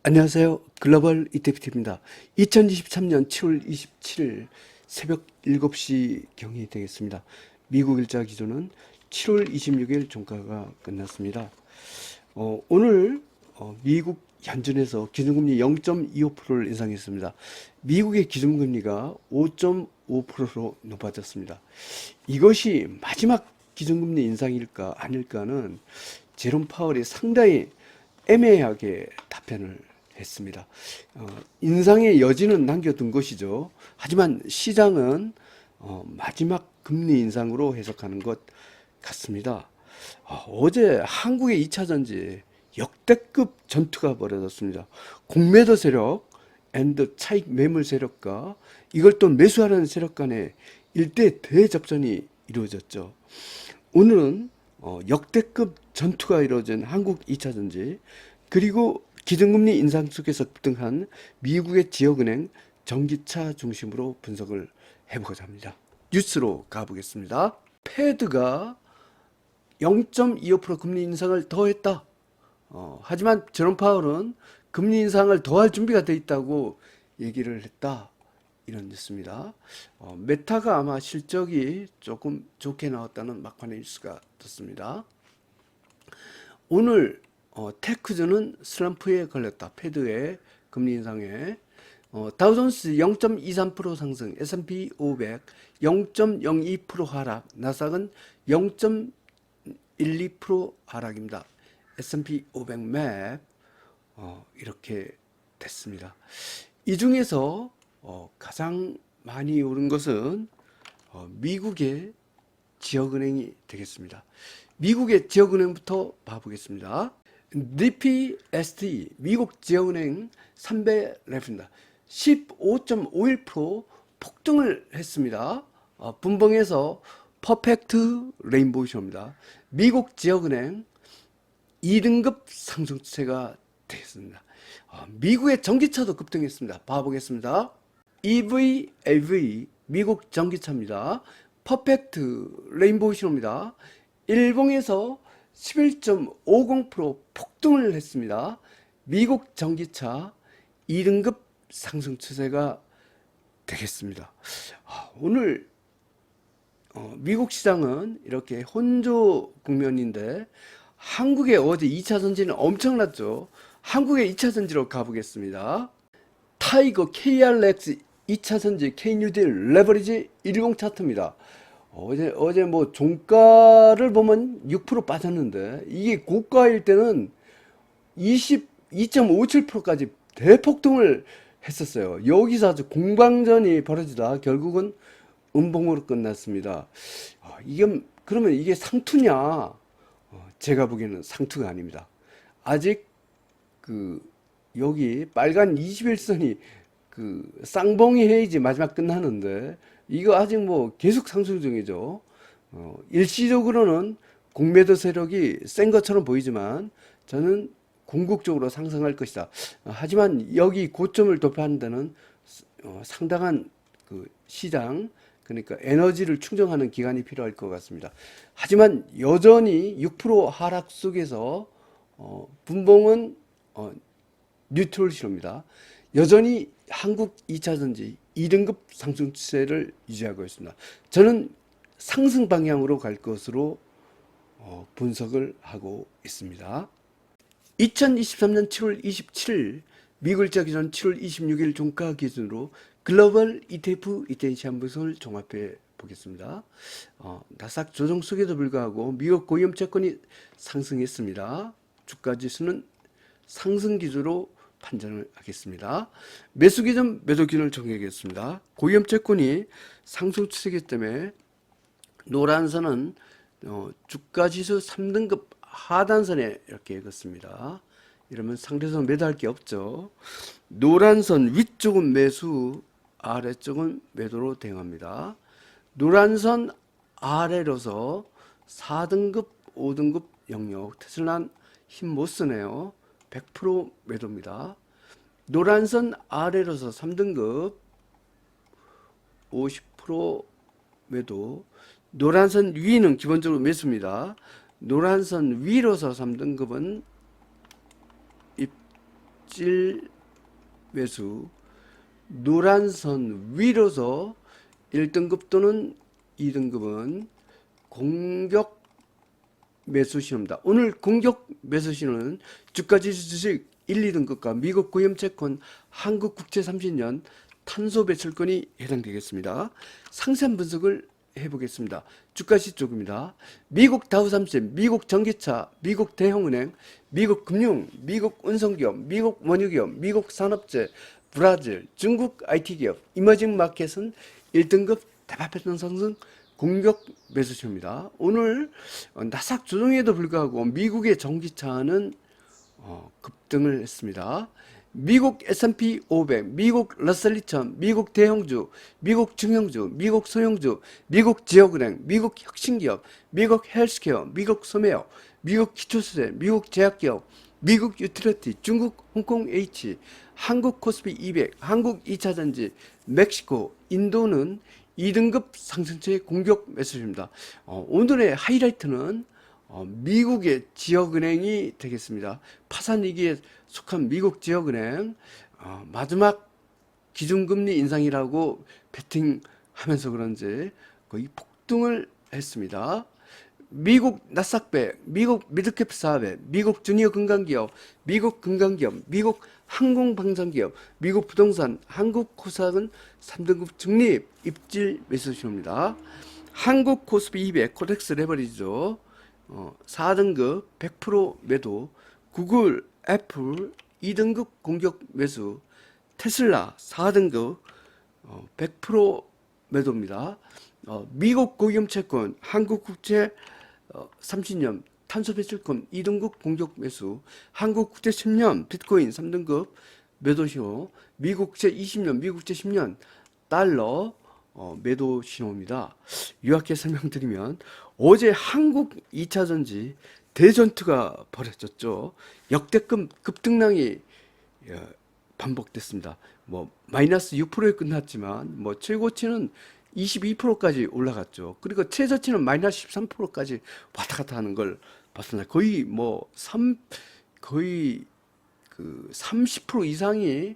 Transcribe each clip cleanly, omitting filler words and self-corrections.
안녕하세요. 글로벌 이테프트입니다. 2023년 7월 27일 새벽 7시 경이 되겠습니다. 미국 일자 기준은 7월 26일 종가가 끝났습니다. 오늘 미국 연준에서 기준금리 0.25%를 인상했습니다. 미국의 기준금리가 5.5%로 높아졌습니다. 이것이 마지막 기준금리 인상일까 아닐까는 제롬 파월이 상당히 애매하게 답변을 했습니다. 인상의 여지는 남겨둔 것이죠. 하지만 시장은 마지막 금리 인상으로 해석하는 것 같습니다. 어제 한국의 2차 전지 역대급 전투가 벌어졌습니다. 공매도 세력 앤드 차익 매물 세력과 이걸 또 매수하려는 세력 간의 일대 대접전이 이루어졌죠. 오늘은 역대급 전투가 이루어진 한국 2차 전지 그리고 기준금리 인상 속에서 급등한 미국의 지역은행 전기차 중심으로 분석을 해보고자 합니다. 뉴스로 가보겠습니다. 패드가 0.25% 금리 인상을 더했다. 하지만 제롬 파월은 금리 인상을 더할 준비가 돼 있다고 얘기를 했다. 이런 뉴스입니다. 메타가 아마 실적이 조금 좋게 나왔다는 막판의 뉴스가 떴습니다. 오늘 테크주는 슬럼프에 걸렸다. 패드의 금리 인상에 다우존스 0.23% 상승, S&P 500 0.02% 하락, 나스닥은 0.12% 하락입니다. S&P 500 맵 이렇게 됐습니다. 이 중에서 가장 많이 오른 것은 미국의 지역은행이 되겠습니다. 미국의 지역은행부터 봐보겠습니다. DPST 미국 지역은행 300랩입니다. 15.51% 폭등을 했습니다. 분봉에서 퍼펙트 레인보우쇼입니다. 미국 지역은행 2등급 상승 추세가 되겠습니다. 미국의 전기차도 급등했습니다. 봐보겠습니다. EVAV 미국 전기차입니다. 퍼펙트 레인보우 신호입니다. 일봉에서 11.50% 폭등을 했습니다. 미국 전기차 2등급 상승 추세가 되겠습니다. 오늘 미국 시장은 이렇게 혼조 국면인데 한국의 어제 2차 전지는 엄청났죠. 한국의 2차 전지로 가보겠습니다. 타이거 KRX 2차 전지 K뉴딜 레버리지 10 차트입니다. 어제 뭐 종가를 보면 6% 빠졌는데 이게 고가일 때는 22.57%까지 대폭등을 했었어요. 여기서 아주 공방전이 벌어지다 결국은 음봉으로 끝났습니다. 그러면 이게 상투냐? 제가 보기에는 상투가 아닙니다. 아직 여기 빨간 21선이 쌍봉이 해야지 마지막 끝나는데 이거 아직 뭐 계속 상승 중이죠. 일시적으로는 공매도 세력이 센 것처럼 보이지만 저는 궁극적으로 상승할 것이다. 하지만 여기 고점을 돌파하는 데는 상당한 시장 그러니까 에너지를 충전하는 기간이 필요할 것 같습니다. 하지만 여전히 6% 하락 속에서 분봉은 뉴트럴 실호입니다. 여전히 한국 2차 전지 2등급 상승 추세를 유지하고 있습니다. 저는 상승 방향으로 갈 것으로 분석을 하고 있습니다. 2023년 7월 27일 미국일자 기준 7월 26일 종가 기준으로 글로벌 ETF 이텐시 한 분석을 종합해 보겠습니다. 나스닥 조정 속에도 불구하고 미국 고위험 채권이 상승했습니다. 주가 지수는 상승 기조로 판단을 하겠습니다. 매수 기준, 매도 기준을 정하겠습니다. 고위험 채권이 상승 추세이기 때문에 노란 선은 주가 지수 3등급 하단선에 이렇게 긋습니다. 이러면 상대선 매도할 게 없죠. 노란 선 위쪽은 매수, 아래쪽은 매도로 대응합니다. 노란 선 아래로서 4등급, 5등급 영역, 테슬라는 힘 못 쓰네요. 100% 매도입니다. 노란 선 아래로서 3등급 50% 매도. 노란 선 위는 기본적으로 매수입니다. 노란 선 위로서 3등급은 입질 매수, 노란선 위로서 1등급 또는 2등급은 공격 매수 신호입니다. 오늘 공격 매수 신호는 주가지수 주식 1, 2등급과 미국 고위험채권 한국국채 30년 탄소 배출권이 해당되겠습니다. 상세한 분석을 해보겠습니다. 주가시 쪽입니다. 미국 다우30, 미국 전기차, 미국 대형은행, 미국 금융, 미국 운송기업, 미국 원유기업, 미국 산업재, 브라질, 중국 IT기업, 이머징 마켓은 1등급 대파패턴 상승 공격 매수시입니다. 오늘 나스닥 조정에도 불구하고 미국의 전기차는 급등을 했습니다. 미국 S&P 500, 미국 러셀 2000, 미국 대형주, 미국 중형주, 미국 소형주, 미국 지역은행, 미국 혁신기업, 미국 헬스케어, 미국 소매업, 미국 기초수제, 미국 제약기업, 미국 유틸리티, 중국 홍콩 H, 한국 코스피 200, 한국 2차전지, 멕시코, 인도는 2등급 상승세의 공격 매수입니다. 오늘의 하이라이트는 미국의 지역은행이 되겠습니다. 파산위기에 속한 미국 지역은행 마지막 기준금리 인상이라고 베팅하면서 그런지 거의 폭등을 했습니다. 미국 나스닥100, 미국 미드캡 400, 미국 주니어 건강기업, 미국 건강기업, 미국 항공방산기업, 미국 부동산, 한국 코스닥은 3등급 중립 입질 매수 신호입니다. 한국 코스피 200 코덱스 레버리지죠. 4등급 100% 매도, 구글, 애플 2등급 공격 매수, 테슬라 4등급 100% 매도입니다. 미국 고위험채권, 한국국채 30년 탄소 배출권 2등급 공격 매수, 한국국채 10년 비트코인 3등급 매도 신호, 미국채 20년, 미국채 10년 달러 매도 신호입니다. 요약해 설명드리면 어제 한국 2차전지 대전투가 벌어졌죠. 역대급 급등량이 반복됐습니다. 마이너스 6%에 끝났지만 최고치는 22%까지 올라갔죠. 그리고 최저치는 마이너스 13%까지 왔다 갔다 하는 걸 봤습니다. 거의 거의 그 30% 이상이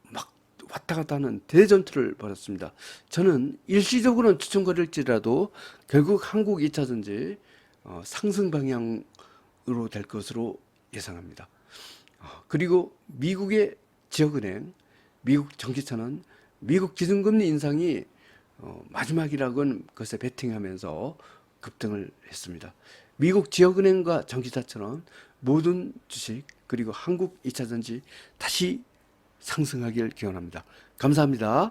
막 왔다 갔다 하는 대전투를 벌였습니다. 저는 일시적으로는 추천거릴지라도 결국 한국 2차전지 상승 방향으로 될 것으로 예상합니다. 그리고 미국의 지역은행, 미국 전기차는 미국 기준금리 인상이 마지막이라고는 그것에 베팅하면서 급등을 했습니다. 미국 지역은행과 전기차처럼 모든 주식 그리고 한국 2차전지 다시 상승하길 기원합니다. 감사합니다.